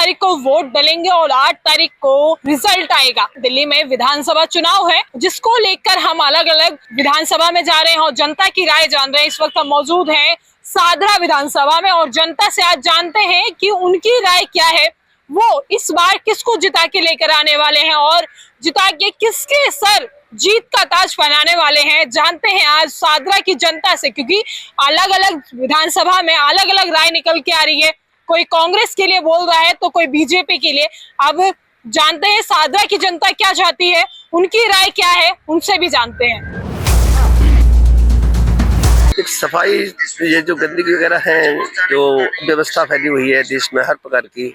तारीख को वोट डलेंगे और 8 तारीख को रिजल्ट आएगा। दिल्ली में विधानसभा चुनाव है, जिसको लेकर हम अलग अलग विधानसभा में जा रहे हैं और जनता की राय जान रहे हैं। इस वक्त हम मौजूद हैं सादरा विधानसभा में और जनता से आज जानते हैं कि उनकी राय क्या है, वो इस बार किसको जिता के लेकर आने वाले हैं और जिता के किसके सर जीत का ताज पहनाने वाले हैं। जानते हैं आज सादरा की जनता से, क्योंकि अलग अलग विधानसभा में अलग अलग राय निकल के आ रही है। कोई कांग्रेस के लिए बोल रहा है तो कोई बीजेपी के लिए। अब जानते हैं सादरा की जनता क्या चाहती है, उनकी राय क्या है, उनसे भी जानते हैं। एक सफाई, ये जो गंदगी वगैरह है, जो व्यवस्था फैली हुई है देश में हर प्रकार की,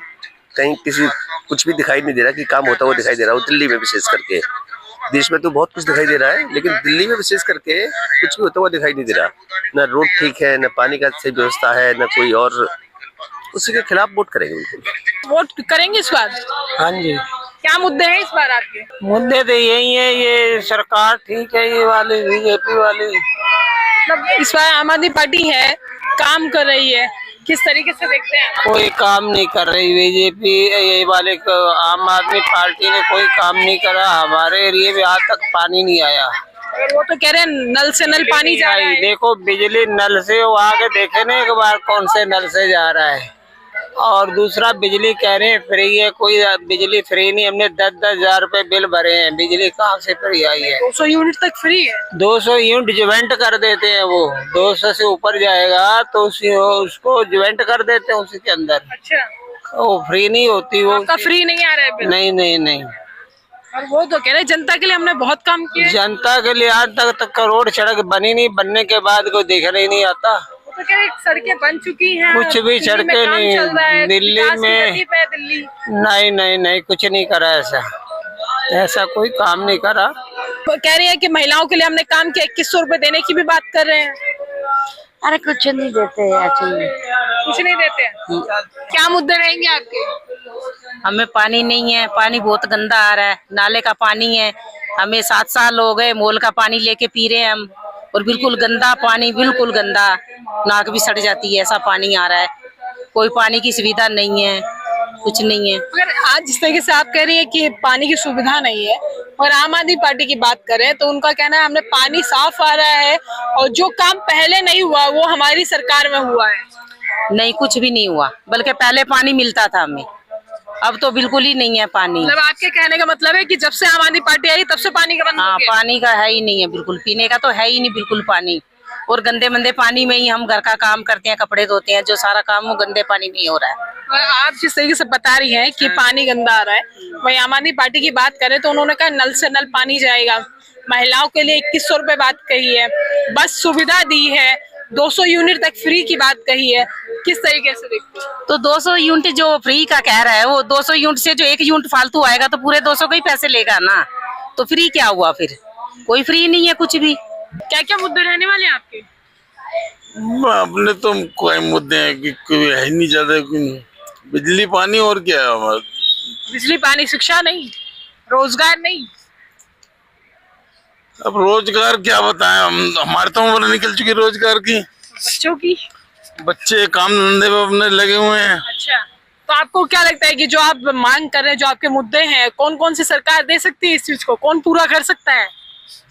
कहीं किसी कुछ भी दिखाई नहीं दे रहा कि काम होता हुआ दिखाई दे रहा हो। दिल्ली में विशेष करके, देश में तो बहुत कुछ दिखाई दे रहा है, लेकिन दिल्ली में विशेष करके कुछ भी होता हुआ दिखाई नहीं दे रहा। न रोड ठीक है, न पानी का सही व्यवस्था है, न कोई और। उसी के खिलाफ वोट करेंगे। बिल्कुल वोट करेंगे इस बार। हाँ जी। क्या मुद्दे हैं इस बार आपके? मुद्दे तो यही है, ये सरकार ठीक है, ये वाली बीजेपी वाली। मतलब इस बार आम आदमी पार्टी है, काम कर रही है, किस तरीके से देखते हैं? कोई काम नहीं कर रही बीजेपी, ये वाले आम आदमी पार्टी ने कोई काम नहीं करा। हमारे एरिया में आज तक पानी नहीं आया। और वो तो कह रहे हैं नल से नल पानी जा रहा है। देखो बिजली नल से, वो आगे देखे ना एक बार कौन से नल से जा रहा है। और दूसरा बिजली कह रहे हैं फ्री है, कोई बिजली फ्री नहीं। हमने 10-10 हजार रुपए बिल भरे हैं, बिजली कहाँ से फ्री आई है? 200 यूनिट तक फ्री है। 200 यूनिट ज्वाइंट कर देते हैं, वो 200 से ऊपर जाएगा तो उसको ज्वाइंट कर देते हैं उसी के अंदर। अच्छा, वो फ्री नहीं होती। वो आपका फ्री नहीं आ रहा है बिल? नहीं नहीं नहीं। और वो तो कह रहे हैं जनता के लिए हमने बहुत काम किया। जनता के लिए आज तक रोड सड़क बनी नहीं, बनने के बाद कोई देखने ही नहीं आता। तो कह रहे हैं सड़कें बन चुकी हैं, कुछ भी सड़कें नहीं दिल्ली में। दिल्ली नहीं नहीं नहीं, कुछ नहीं करा ऐसा कोई काम नहीं करा। तो कह रही है कि महिलाओं के लिए हमने काम किया, 2100 रुपए देने की भी बात कर रहे हैं। अरे कुछ नहीं देते हैं, कुछ नहीं देते हैं। क्या मुद्दे रहेंगे आपके? हमें पानी नहीं है, पानी बहुत गंदा आ रहा है, नाले का पानी है। हमें 7 साल हो गए मोल का पानी लेके पी रहे हैं हम, और बिल्कुल गंदा पानी, बिल्कुल गंदा, नाक भी सड़ जाती है, ऐसा पानी आ रहा है। कोई पानी की सुविधा नहीं है, कुछ नहीं है। अगर आज जिस तरीके से आप कह रही है कि पानी की सुविधा नहीं है, और आम आदमी पार्टी की बात करें तो उनका कहना है हमने पानी साफ आ रहा है और जो काम पहले नहीं हुआ वो हमारी सरकार में हुआ है। नहीं, कुछ भी नहीं हुआ, बल्कि पहले पानी मिलता था हमें, अब तो बिल्कुल ही नहीं है पानी। मतलब आपके कहने का मतलब है कि जब से आम आदमी पार्टी आई तब से पानी का बंद हो गया? पानी का है ही नहीं है, बिल्कुल पीने का तो है ही नहीं बिल्कुल पानी। और गंदे मंदे पानी में ही हम घर का काम करते हैं, कपड़े धोते हैं, जो सारा काम वो गंदे पानी में ही हो रहा है। और आप जिस तरीके से बता रही हैं कि पानी गंदा आ रहा है, वही आम आदमी पार्टी की बात करें तो उन्होंने कहा नल से नल पानी जाएगा, महिलाओं के लिए 2100 रुपए बात कही है, बस सुविधा दी है, 200 यूनिट तक फ्री की बात कही है। किस तरीके से देखते हैं? तो 200 यूनिट जो फ्री का कह रहा है, वो 200 यूनिट से जो 1 यूनिट फालतू आएगा तो पूरे 200 के ही पैसे लेगा ना, तो फ्री क्या हुआ फिर? कोई फ्री नहीं है कुछ भी। क्या क्या मुद्दे रहने वाले हैं आपके? अपने तो कोई मुद्दे हैं कि कोई है नहीं ज्यादा, बिजली पानी और क्या है हमारा? बिजली पानी, शिक्षा नहीं, रोजगार नहीं। अब रोजगार क्या बताएं हम, हमारे तो उम्र निकल चुकी रोजगार की। बच्चों की? बच्चे काम धंधे में अपने लगे हुए हैं। अच्छा, तो आपको क्या लगता है कि जो आप मांग कर रहे हैं, जो आपके मुद्दे हैं, कौन कौन सी सरकार दे सकती है इस चीज को? कौन पूरा कर सकता है?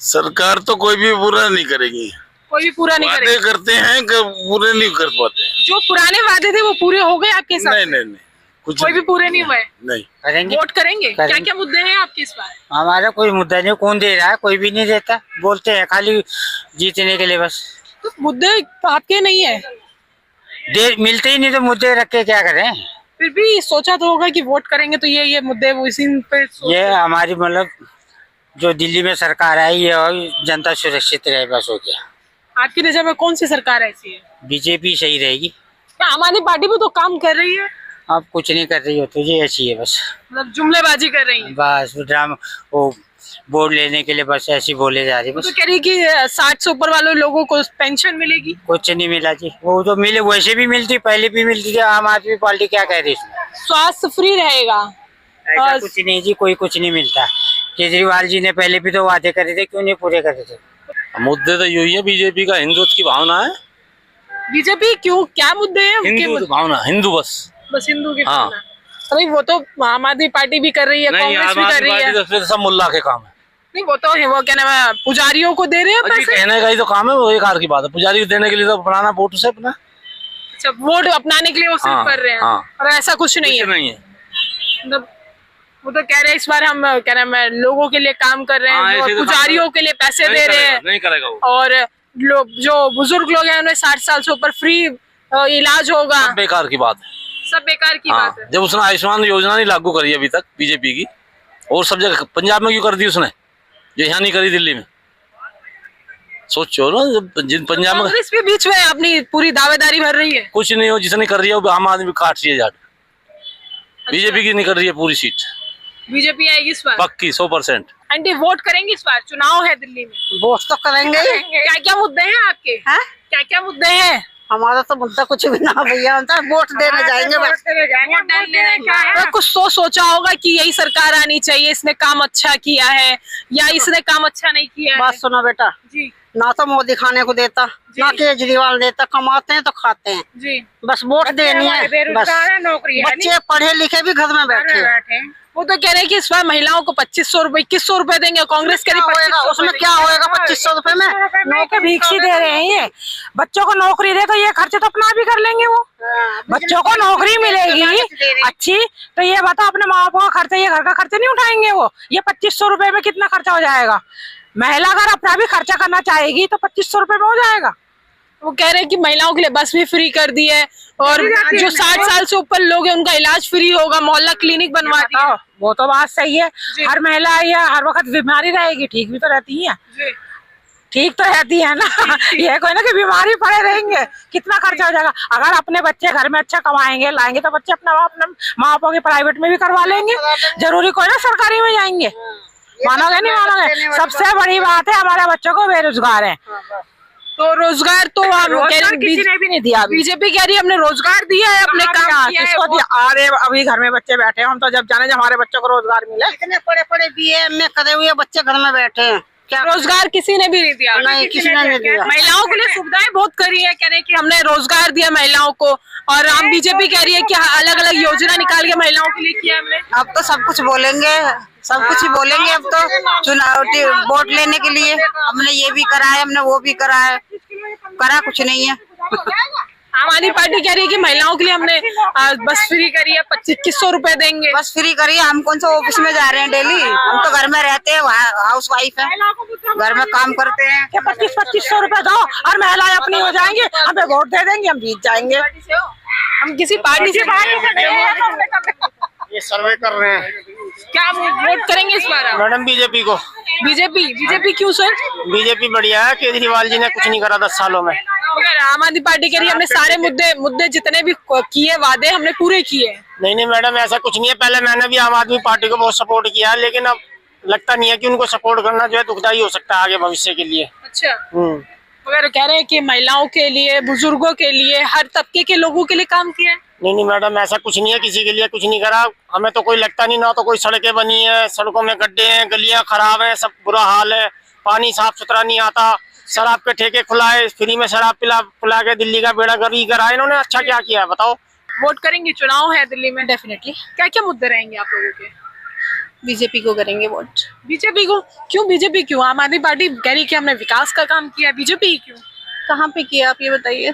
सरकार तो कोई भी पूरा नहीं करेगी, कोई भी पूरा नहीं वादे करते हैं कि पूरे नहीं कर पाते। जो पुराने वादे थे वो पूरे हो गए आपके साथ? नहीं नहीं नहीं, कुछ कोई भी पूरे नहीं हुए। नहीं करेंगे। वोट करेंगे? क्या क्या मुद्दे हैं आपके इस बार? हमारा कोई मुद्दा नहीं, कौन दे रहा है? कोई भी नहीं देता, बोलते हैं खाली जीतने के लिए बस। तो मुद्दे आपके नहीं है? मिलते ही नहीं तो मुद्दे रख के क्या करें? फिर भी सोचा तो होगा कि वोट करेंगे तो ये मुद्दे वो इसी पे ये हमारी मतलब जो दिल्ली में सरकार आई है और जनता सुरक्षित रहे, बस हो गया। आपकी नजर में कौन सी सरकार ऐसी है? बीजेपी सही रहेगी। आम आदमी पार्टी भी तो काम कर रही है। आप कुछ नहीं कर रही हो तो ये ऐसी है बस, मतलब जुमलेबाजी कर रही है। बस ड्रामा, वो वोट लेने के लिए बस ऐसी बोले जा रही है तो बस। कह रही है कि 60 से ऊपर वाले लोगों को पेंशन मिलेगी। कुछ नहीं मिला जी, वो तो मिले वैसे भी मिलती, पहले भी मिलती थी। आम आदमी पार्टी क्या कह रही है? स्वास्थ्य फ्री रहेगा। ऐसा कुछ नहीं जी, कोई कुछ नहीं मिलता। केजरीवाल जी ने पहले भी तो वादे करे थे, क्यों नहीं पूरे करे थे? मुद्दे तो यही है, बीजेपी का हिंदुत्व की भावना है। बीजेपी क्यों, क्या मुद्दे हैं? हिंदू भावना, हिंदू बस हिंदू की हाँ। भावना। अरे वो तो आम आदमी पार्टी भी कर रही है, नहीं, कांग्रेस आम भी कर आदमी रही है। पार्टी तो सब मुल्ला के काम है। नहीं वो तो है, वो क्या नाम है, पुजारियों को दे रहे हैं अजी पैसे। कहने का ही तो काम है, वो एक हार की बात है। पुजारी को देने के लिए तो बनाना वोट से अपना। अच्छा, वोट अपनाने के लिए वो सिर्फ हाँ, कर रहे हैं। हाँ। और ऐसा कुछ नहीं है। कुछ नहीं है। मतलब वो तो कह रहे हैं इस बार हम क्या नाम है लोगों के लिए काम कर रहे हाँ, हैं, और ऐसे तो पुजारियों के लिए पैसे दे रहे हैं। नहीं करेगा वो। और लोग जो बुजुर्ग लोग हैं उन्हें 60 साल से ऊपर फ्री इलाज होगा। सब बेकार की बात है। सब बेकार की हाँ, बात है। जब उसने आयुष्मान योजना नहीं लागू करी अभी तक बीजेपी की, और सब जगह पंजाब में क्यों कर दी उसने, जो यहाँ नहीं करी दिल्ली में? सोचो ना, जिन पंजाब में कांग्रेस भी बीच में अपनी पूरी दावेदारी भर रही है। कुछ नहीं हो, जिसने कर रही है वो आम आदमी काट रही है जाट। बीजेपी की नहीं कर रही है पूरी सीट, बीजेपी आएगी इस बार पक्की 100%। आंटी, वोट करेंगे इस बार? चुनाव है दिल्ली में, वोट तो करेंगे ही। क्या क्या मुद्दे हैं आपके? हैं? क्या क्या मुद्दे हैं? हमारा तो मुद्दा कुछ भी ना भैया, हम तो वोट देने जाएंगे बस। वोट डालने तो कुछ तो सोचा होगा कि यही सरकार आनी चाहिए, इसने काम अच्छा किया है या इसने काम अच्छा नहीं किया है। बात सुनो बेटा, जी ना तो मोदी खाने को देता, ना केजरीवाल देता, कमाते हैं तो खाते हैं, जी। बस वोट देनी है बस। नौकरी बच्चे पढ़े लिखे भी घर में बैठे हैं। वो तो कह रहे हैं कि इस बार महिलाओं को 2500 रुपए 2100 रुपए देंगे, कांग्रेस कह रही क्या होएगा 2500 उसमें, क्या होएगा 2500 रुपए में? नौकरी भीख दे रहे हैं ये। बच्चों को नौकरी दे तो ये खर्चे तो अपना भी कर लेंगे वो। बच्चों को नौकरी मिलेगी अच्छी तो ये बता अपने माँ बाप का खर्चा, ये घर का खर्चा नहीं उठाएंगे वो। ये 2500 रुपए में कितना खर्चा हो जाएगा? महिला अगर अपना भी खर्चा करना चाहेगी तो 2500 रुपए में हो जाएगा। वो कह रहे हैं कि महिलाओं के लिए बस भी फ्री कर दी है, और जो 60 साल से ऊपर लोग हैं उनका इलाज फ्री होगा, मोहल्ला क्लिनिक बनवा दिया। वो तो बात सही है। हर महिला ये हर वक्त बीमारी रहेगी, ठीक भी तो रहती है, ठीक तो रहती है ना। ये कोई ना कि बीमारी पड़े रहेंगे, कितना खर्चा हो जाएगा। अगर अपने बच्चे घर में अच्छा कमाएंगे लाएंगे तो बच्चे अपने माँ बापों के प्राइवेट में भी करवा लेंगे, जरूरी कोई ना सरकारी में जाएंगे। मानोगे नहीं मानोगे, सबसे बड़ी बात है हमारे बच्चों को बेरोजगार है। तो रोजगार तो किसी ने भी नहीं दिया। बीजेपी कह रही है हमने रोजगार दिया है, अपने काम किया है। किसको दिया? अरे अभी घर में बच्चे बैठे हैं, हम तो जब जाने जब हमारे बच्चों को रोजगार मिले। इतने पढ़े पढ़े BA MA करे हुए बच्चे घर में बैठे हैं, क्या रोजगार किसी ने भी नहीं दिया। नहीं, किसी ने नहीं दिया। महिलाओं के लिए सुविधाएं बहुत करी है, कह रहे हैं कि हमने रोजगार दिया महिलाओं को, और हम बीजेपी कह रही है कि अलग अलग योजना निकाल के महिलाओं के लिए किया हमने। अब तो सब कुछ बोलेंगे, सब कुछ ही बोलेंगे। अब तो चुनाव वोट लेने के लिए हमने ये भी करा है, हमने वो भी करा है, करा कुछ नहीं है। आम आदमी पार्टी कह रही है कि महिलाओं के लिए हमने बस फ्री करी है, 2500 रुपए देंगे। बस फ्री करिए, हम कौन सा ऑफिस में जा रहे हैं डेली, हम तो घर में रहते हैं, हाउस वाइफ है, घर में काम करते हैं। 2500 रुपए दो और महिलाएं अपनी हो जाएंगे, हमें वोट दे देंगे, हम जीत जाएंगे। हम किसी पार्टी से ये सर्वे कर रहे हैं। क्या वोट करेंगे इस बार आप? मैडम बीजेपी को। बीजेपी क्यों सर? बीजेपी बढ़िया है, केजरीवाल जी ने कुछ नहीं करा 10 सालों में। मगर आम आदमी पार्टी कह रही है हमने सारे मुद्दे जितने भी किए वादे हमने पूरे किए। नहीं मैडम, ऐसा कुछ नहीं है। पहले मैंने भी आम आदमी पार्टी को बहुत सपोर्ट किया है, लेकिन अब लगता नहीं है कि उनको सपोर्ट करना जो है दुखदायी हो सकता है आगे भविष्य के लिए। अच्छा, मगर कह रहे हैं कि महिलाओं के लिए, बुजुर्गों के लिए, हर तबके के लोगों के लिए काम किया है। नहीं मैडम, ऐसा कुछ नहीं है, किसी के लिए कुछ नहीं करा। हमें तो कोई लगता नहीं, ना तो कोई सड़कें बनी है, सड़कों में गड्ढे हैं, गलियां खराब हैं, सब बुरा हाल है, पानी साफ सुथरा नहीं आता, शराब के ठेके खुलाए, फ्री में शराब पिला के दिल्ली का बेड़ा गर्क करा। इन्होंने अच्छा क्या किया है बताओ? वोट करेंगे, चुनाव है दिल्ली में। डेफिनेटली क्या क्या मुद्दे रहेंगे आप लोगों के? बीजेपी को करेंगे वोट। बीजेपी को क्यों? बीजेपी क्यों? आम आदमी पार्टी कह रही है कि हमने विकास का काम किया, बीजेपी क्यों? कहाँ पे किया आप ये बताइए?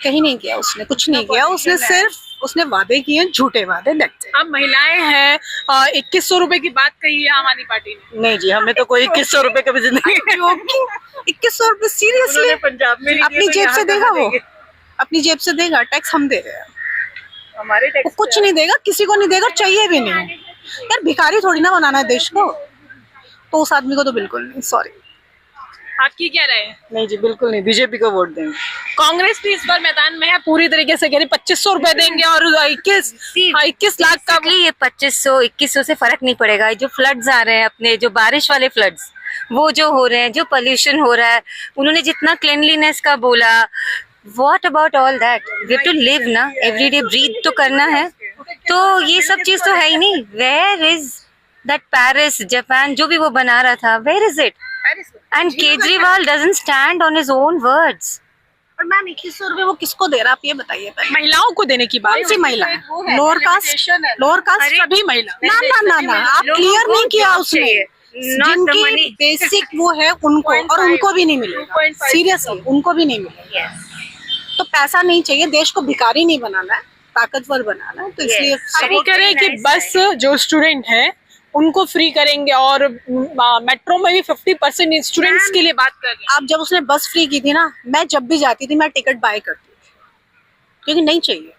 कहीं नहीं किया उसने, कुछ नहीं किया उसने, सिर्फ उसने वादे किए, झूठे वादे। अब महिलाएं हैं, 2100 रुपए की बात कही है आम आदमी पार्टी ने। नहीं जी, हमने तो कोई 2100 रुपए कभी जिंदगी 2100 रुपए सीरियसली पंजाब में अपनी जेब से देगा? वो अपनी जेब से देगा? टैक्स हम दे रहे हैं, हमारे वो कुछ नहीं देगा, किसी को नहीं देगा, चाहिए भी नहीं। यार भिखारी थोड़ी ना बनाना है देश को, तो उस आदमी को तो बिल्कुल नहीं। सॉरी, आपकी क्या राय है? नहीं जी, बिल्कुल नहीं, बीजेपी को वोट देंगे। कांग्रेस भी इस बार मैदान में है, पूरी तरीके से कह रही 2500 रुपए देंगे और 21 लाख का। ये 2500-2100 से फर्क नहीं पड़ेगा। जो फ्लड्स आ रहे हैं, अपने जो बारिश वाले फ्लड्स, वो जो हो रहे हैं, जो पोल्यूशन हो रहा है, उन्होंने जितना क्लीनलीनेस का बोला, what about all that? We have to live ना, एवरीडे ब्रीथ तो करना है। तो ये सब चीज तो है ही नहीं। Where is that Paris, Japan, जो भी वो बना रहा था, where is it? And Kejriwal doesn't stand on his own words. और मैम 2100 रुपए वो किसको दे रहा आप ये बताइए पहले। महिलाओं को देने की बात। कौन सी महिला है? लोअर कास्ट सभी महिला। ना आप क्लियर नहीं किया उसने। जिनकी बेसिक वो है उनको, और उनको भी नहीं मिलेगा, सीरियसली उनको भी नहीं मिलेगा। तो पैसा नहीं चाहिए, देश को भिखारी नहीं बनाना है, ताकतवर बनाना है। तो इसलिए सभी कह रहे हैं कि बस जो स्टूडेंट हैं उनको फ्री करेंगे, और मेट्रो में भी 50% स्टूडेंट्स के लिए बात कर रहे हैं। आप जब उसने बस फ्री की थी ना, मैं जब भी जाती थी मैं टिकट बाय करती थी, क्योंकि नहीं चाहिए,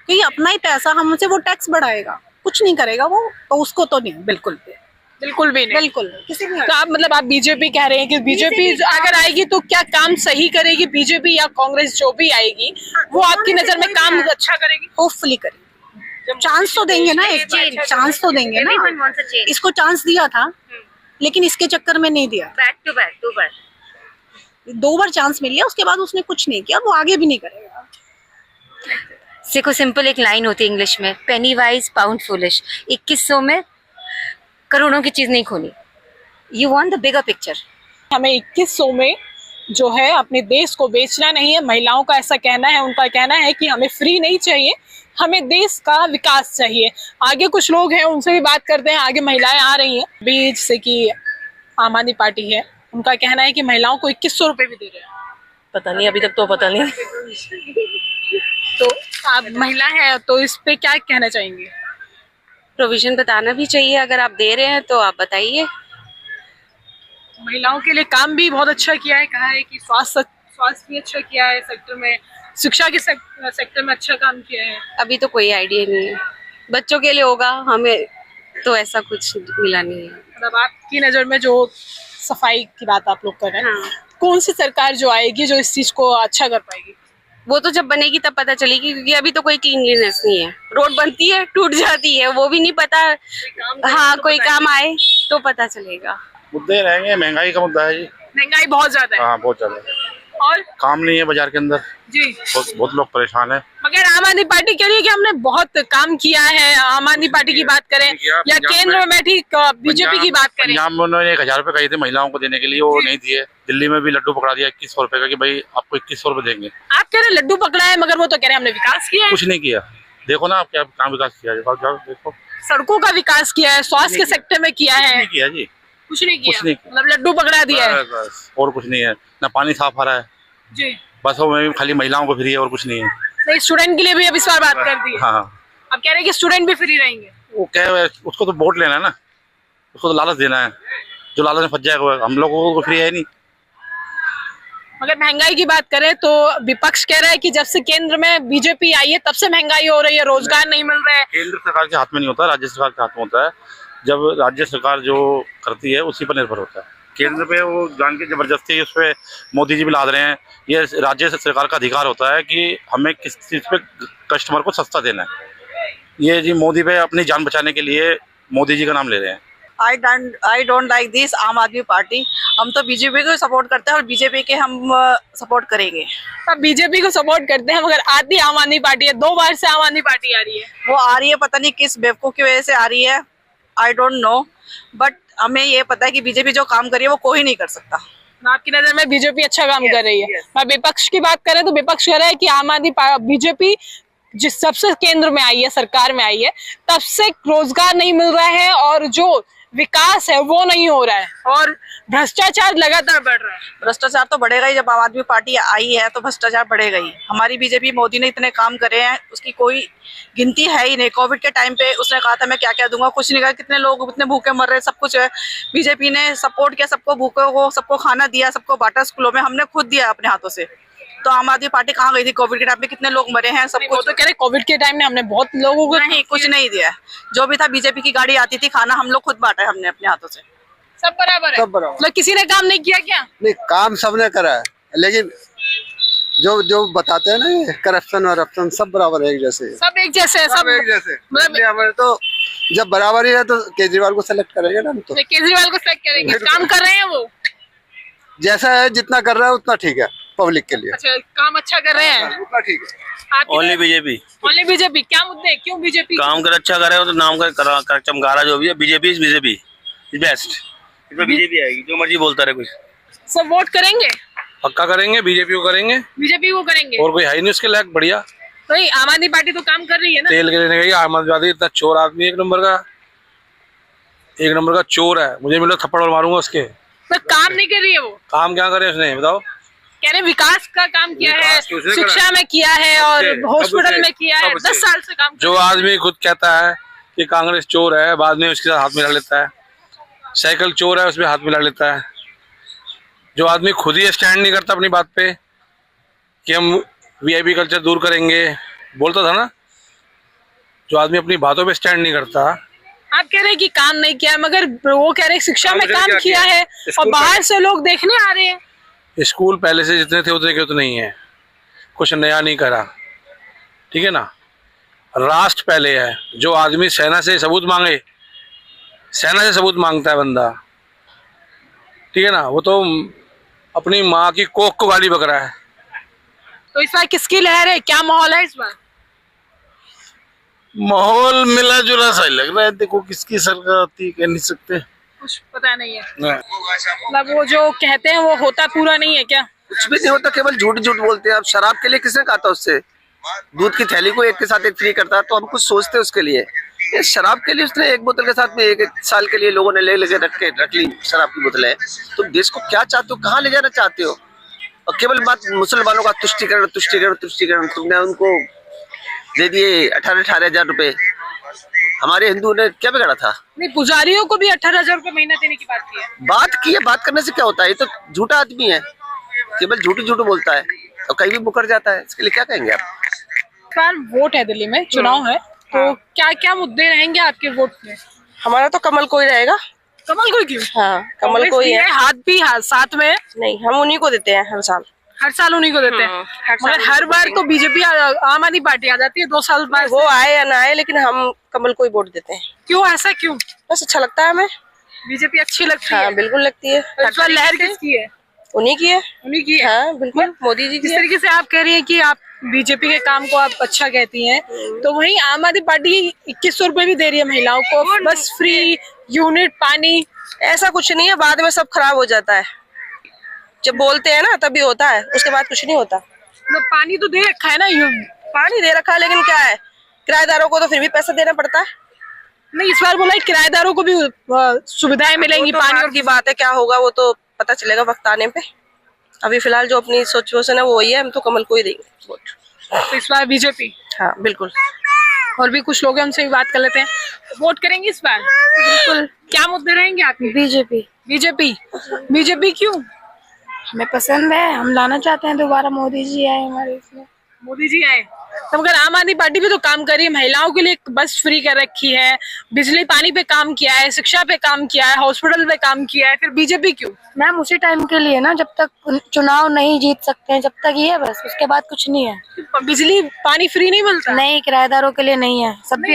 क्योंकि अपना ही पैसा हमसे वो टैक्स बढ़ाएगा, कुछ नहीं करेगा वो, तो उसको तो नहीं, बिल्कुल भी नहीं, बिल्कुल किसी भी। तो आप मतलब आप बीजेपी कह रहे हैं कि बीजेपी अगर आएगी तो क्या काम सही करेगी? बीजेपी या कांग्रेस जो भी आएगी वो आपकी नजर में काम अच्छा करेगी? होपफुली करेगी। चांस तो देंगे ना, एक चांस तो देंगे ना। इसको चांस दिया था लेकिन इसके चक्कर में नहीं दिया। बैक टू बैक 2 बार चांस मिल गया, उसके बाद उसने कुछ नहीं किया, वो आगे भी नहीं करेगा। देखो सिंपल एक लाइन होती है इंग्लिश में, पेनी वाइज पाउंड फुलिश। 2100 में करोड़ों की चीज नहीं खोनी। You want the bigger picture. हमें 2100 में जो है अपने देश को बेचना नहीं है। महिलाओं का ऐसा कहना है, उनका कहना है कि हमें फ्री नहीं चाहिए, हमें देश का विकास चाहिए। आगे कुछ लोग हैं, उनसे भी बात करते हैं। आगे महिलाएं आ रही हैं, बीच से कि आम आदमी पार्टी है, उनका कहना है कि महिलाओं को 2100 रुपए भी दे रहे हैं। पता नहीं, अभी तक तो पता नहीं। तो आप महिला हैं तो इस पे क्या कहना चाहेंगे? प्रोविजन बताना भी चाहिए, अगर आप दे रहे हैं तो आप बताइए। महिलाओं के लिए काम भी बहुत अच्छा किया है, कहा है कि स्वास्थ्य भी अच्छा किया है सेक्टर में, शिक्षा के सेक्टर में अच्छा काम किया है। अभी तो कोई आइडिया नहीं है, बच्चों के लिए होगा, हमें तो ऐसा कुछ मिला नहीं है। मतलब आपकी नजर में जो सफाई की बात आप लोग कर रहे हैं, कौन सी सरकार जो आएगी जो इस चीज को अच्छा कर पाएगी? वो तो जब बनेगी तब पता चलेगी, क्योंकि अभी तो कोई क्लीनलीनेस नहीं है। रोड बनती है, टूट जाती है, वो भी नहीं पता। हाँ, कोई काम आए तो पता चलेगा। मुद्दे रहेंगे, महंगाई का मुद्दा है जी। महंगाई बहुत ज्यादा है। हाँ, बहुत ज्यादा। और काम नहीं है बाजार के अंदर जी, बहुत लोग परेशान है। मगर आम आदमी पार्टी कह रही है कि हमने बहुत काम किया है। आम आदमी पार्टी की बात करें या केंद्र में बैठी बीजेपी की बात करें। पंजाब में उन्होंने 1000 रुपए कही थे महिलाओं को देने के लिए, वो नहीं दिए। दिल्ली में भी लड्डू पकड़ा दिया 2100 रुपए का कि भाई आपको 2100 रुपए देंगे। आप कह रहे लड्डू पकड़ा है, मगर वो तो कह रहे हमने विकास किया है। कुछ नहीं किया। देखो ना आप क्या काम विकास किया है, देखो सड़कों का विकास किया है, स्वास्थ्य के सेक्टर में किया है। नहीं किया जी, कुछ नहीं किया, कुछ नहीं। मतलब लड्डू पकड़ा दिया है बस, और कुछ नहीं है। ना पानी साफ आ रहा है जी, बस वो में खाली महिलाओं को फ्री है और कुछ नहीं है। नहीं, स्टूडेंट के लिए भी अब इस बार बात कर दी है। हाँ, अब कह रहे हैं कि स्टूडेंट भी फ्री रहेंगे। वो क्या है, उसको तो वोट लेना है ना, उसको तो लालच देना है। जो लालच में फंस जाएगा, हम लोगों को फ्री है नहीं। मगर महंगाई की बात करें तो विपक्ष कह रहा है कि जब से केंद्र में बीजेपी आई है तब से महंगाई हो रही है, रोजगार नहीं मिल रहा है। केंद्र सरकार के हाथ में नहीं होता, राज्य सरकार के हाथ में होता है। जब राज्य सरकार जो करती है उसी पर निर्भर होता है। केंद्र पे वो जान के जबरदस्ती उस पर मोदी जी भी लाद रहे हैं। ये राज्य सरकार का अधिकार होता है कि हमें किस चीज़ पे कस्टमर को सस्ता देना है। ये जी मोदी पे अपनी जान बचाने के लिए मोदी जी का नाम ले रहे हैं। आई डोंट लाइक दिस आम आदमी पार्टी। हम तो बीजेपी को सपोर्ट करते हैं और बीजेपी के हम सपोर्ट करेंगे। अब बीजेपी को सपोर्ट करते हैं, मगर आती आम आदमी पार्टी है। 2 बार से आम आदमी पार्टी आ रही है। वो आ रही है, पता नहीं किस बेवकूफ की वजह से आ रही है, आई डोंट नो, बट हमें ये पता है कि बीजेपी जो काम कर रही है वो कोई नहीं कर सकता। आपकी नजर में बीजेपी अच्छा काम कर रही है। मैं विपक्ष की बात करें तो विपक्ष कह रहा है कि आम आदमी बीजेपी जिस सबसे केंद्र में आई है, सरकार में आई है, तब से रोजगार नहीं मिल रहा है और जो विकास है वो नहीं हो रहा है और भ्रष्टाचार लगातार बढ़ रहा है। भ्रष्टाचार तो बढ़ेगा ही, जब आम आदमी पार्टी आई है तो भ्रष्टाचार बढ़ेगा ही। हमारी बीजेपी, मोदी ने इतने काम करे हैं उसकी कोई गिनती है ही नहीं। कोविड के टाइम पे उसने कहा था मैं क्या क्या दूंगा, कुछ नहीं कहा। कितने लोग इतने भूखे मर रहे, सब कुछ है। बीजेपी ने सपोर्ट किया सबको, भूखे को सबको खाना दिया, सबको बांटा स्कूलों में, हमने खुद दिया अपने हाथों से। तो आम आदमी पार्टी कहाँ गई थी कोविड के टाइम पे? कितने लोग मरे हैं, सब कुछ तो कह रहे कोविड के टाइम में हमने बहुत लोगों को नहीं, कुछ नहीं दिया। जो भी था बीजेपी की गाड़ी आती थी, खाना हम लोग खुद बांटा है हमने अपने हाथों से। सब बराबर है, सब बराबर। मतलब किसी ने काम नहीं किया क्या? नहीं, काम सबने करा है, लेकिन जो बताते हैं ना करप्शन और अपशन, सब बराबर है, एक जैसे। सब एक जैसे है, सब एक जैसे। मतलब हमारे तो जब बराबरी है तो केजरीवाल को सेलेक्ट करेंगे ना हम तो। केजरीवाल को सेलेक्ट करेंगे। काम कर रहे हैं वो, जैसा है, जितना कर रहा है उतना ठीक है पब्लिक के लिए। अच्छा, काम अच्छा कर रहे हैं, उतना ठीक है। Only BJP. Only BJP. क्या मुद्दे, क्यों बीजेपी काम कर अच्छा कर रहे हो तो नाम कर चमकारा जो भी है। BJP is best. इसमें बीजेपी आएगी, जो मर्जी बोलता रहे कुछ। सब वोट करेंगे? पक्का करेंगे, बीजेपी को करेंगे। बीजेपी को करेंगे और कोई है ही नहीं उसके लायक। बढ़िया भाई, आम आदमी पार्टी तो काम कर रही है ना। तेल के लेने गई आम आदमी पार्टी, इतना चोर आदमी, एक नंबर का चोर है। मुझे मिलो थप्पड़ और मारूंगा उसके। पर काम नहीं कर रही है वो। काम क्या करे उसने बताओ? कह रहे विकास का काम किया है, विकास तो उसने करा शिक्षा में किया है और हॉस्पिटल में किया है। 10 साल से काम जो आदमी खुद कहता है कि कांग्रेस चोर है, बाद में उसके साथ हाथ मिला लेता है। साइकिल चोर है, उसमें हाथ मिला लेता है। जो आदमी खुद ही स्टैंड नहीं करता अपनी बात पे कि हम वीआईपी कल्चर दूर करेंगे, बोलता था ना, जो आदमी अपनी बातों पे स्टैंड नहीं करता। आप कह रहे हैं कि काम नहीं किया, मगर वो कह रहे हैं शिक्षा में काम किया है और बाहर से लोग देखने आ रहे हैं। स्कूल पहले से जितने थे उतने के उतने ही है, कुछ नया नहीं करा। ठीक है ना, राष्ट्र पहले है। जो आदमी सेना से सबूत मांगे, सेना से सबूत मांगता है बंदा, ठीक है ना, वो तो अपनी माँ की कोख को गाली बक रहा है। तो इस बार किसकी लहर है, क्या माहौल है इस बार? माहौल मिला जुला सा ही लग रहा है। देखो किसकी सरकार आती कह नहीं सकते, कुछ पता नहीं है। मतलब वो जो कहते हैं वो होता पूरा नहीं है क्या? कुछ भी नहीं होता, केवल झूठ झूठ बोलते हैं। अब शराब के लिए किसने कहा था उससे? दूध की थैली को एक के साथ एक फ्री करता तो हम कुछ सोचते उसके लिए। ये शराब के लिए उसने एक बोतल के साथ में एक साल के लिए लोगों ने ले लेके रख ली शराब की बोतलें। तुम देश को क्या चाहते हो, कहाँ ले जाना चाहते हो? और केवल बात मुसलमानों का तुष्टिकरण तुष्टिकरण तुष्टिकरण। तुमने उनको दे दिए 18,000 रुपए। हमारे हिंदू ने क्या बिगाड़ा था? नहीं, पुजारियों को भी 18,000 रुपए महीना देने की बात की है। बात करने से क्या होता है? ये तो झूठा आदमी है, केवल झूठ झूठ बोलता है और कहीं भी मुकर जाता है। इसके लिए क्या कहेंगे आप? इस बार वोट है, दिल्ली में चुनाव है, तो क्या क्या मुद्दे रहेंगे आपके वोट में? हमारा तो कमल को ही रहेगा। कमल को क्यों? हाँ, कमल को ही है। हाथ भी साथ में नहीं, हम उन्हीं को देते हैं हर साल उन्हीं को देते हैं। मगर हर बार तो बीजेपी आम आदमी पार्टी आ जाती है 2 साल बाद। वो आए या ना आए, लेकिन हम कमल को ही वोट देते हैं। क्यों, ऐसा क्यों? बस अच्छा लगता है हमें। बीजेपी अच्छी लगती है? हाँ, बिल्कुल लगती है। इस बार लहर किसकी है? उन्हीं की है। उन्हीं की है। हाँ, बिल्कुल मोदी जी की। जिस तरीके से आप कह रही हैं कि आप बीजेपी के काम को आप अच्छा कहती हैं, तो वहीं आम आदमी पार्टी 2100 रुपए भी दे रही है महिलाओं को, बस फ्री यूनिट पानी। ऐसा कुछ नहीं है, बाद में सब खराब हो जाता है। जब बोलते हैं ना तभी होता है, उसके बाद कुछ नहीं होता। तो पानी तो दे रखा है ना, पानी दे रखा है, लेकिन क्या है, किराएदारों को तो फिर भी पैसा देना पड़ता है। नहीं, इस बार बोला किराएदारों को भी सुविधाएं मिलेंगी। पानी की बात है, क्या होगा वो तो पता चलेगा वक्त आने पे। अभी फिलहाल जो अपनी सोच है वो वही है, हम तो कमल को ही देंगे वोट। तो इस बार बीजेपी? हाँ, बिल्कुल। और भी कुछ लोग हैं, उनसे भी बात कर लेते हैं। वोट करेंगे इस बार? बिल्कुल। क्या मुद्दे रहेंगे आपके? बीजेपी क्यों? हमें पसंद है, हम लाना चाहते हैं दोबारा मोदी जी आए हमारे इसमें। मोदी जी आए तो मगर आम आदमी पार्टी भी तो काम कर रही है। महिलाओं के लिए बस फ्री कर रखी है, बिजली पानी पे काम किया है, शिक्षा पे काम किया है, हॉस्पिटल पे काम किया है। फिर बीजेपी क्यों? मैम उसी टाइम के लिए ना, जब तक चुनाव नहीं जीत सकते हैं, जब तक ये है बस, उसके बाद कुछ नहीं है। बिजली पानी फ्री नहीं मिलता? नहीं, किराएदारों के लिए नहीं है। सब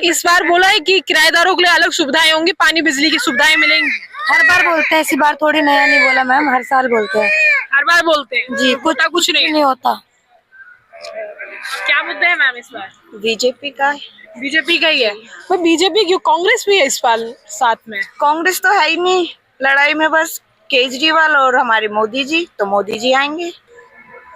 इस बार बोला है कि किराएदारों के लिए अलग सुविधाएं होंगी, पानी बिजली की सुविधाएं मिलेंगी। हर बार बोलते हैं, इसी बार थोड़ी नया नहीं बोला मैम, हर साल बोलते हैं। हर बार बोलते हैं जी, कुछ नहीं होता। क्या मुद्दा है मैम इस बार? बीजेपी का ही है। तो बीजेपी क्यों? कांग्रेस भी है इस बार साथ में। कांग्रेस तो है ही नहीं लड़ाई में, बस केजरीवाल और हमारे मोदी जी, तो मोदी जी आएंगे।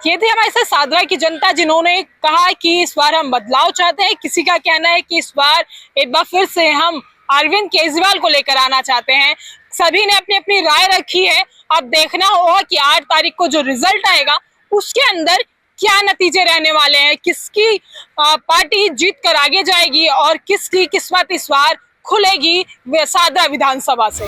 ये थे हमारे साथ सादरा की जनता, जिन्होंने कहा कि इस बार हम बदलाव चाहते हैं। किसी का कहना है कि इस बार एक बार फिर से हम अरविंद केजरीवाल को लेकर आना चाहते हैं। सभी ने अपनी अपनी राय रखी है। अब देखना होगा कि 8 तारीख को जो रिजल्ट आएगा उसके अंदर क्या नतीजे रहने वाले हैं, किसकी पार्टी जीत कर आगे जाएगी और किसकी किस्मत इस बार खुलेगी सादरा विधानसभा से।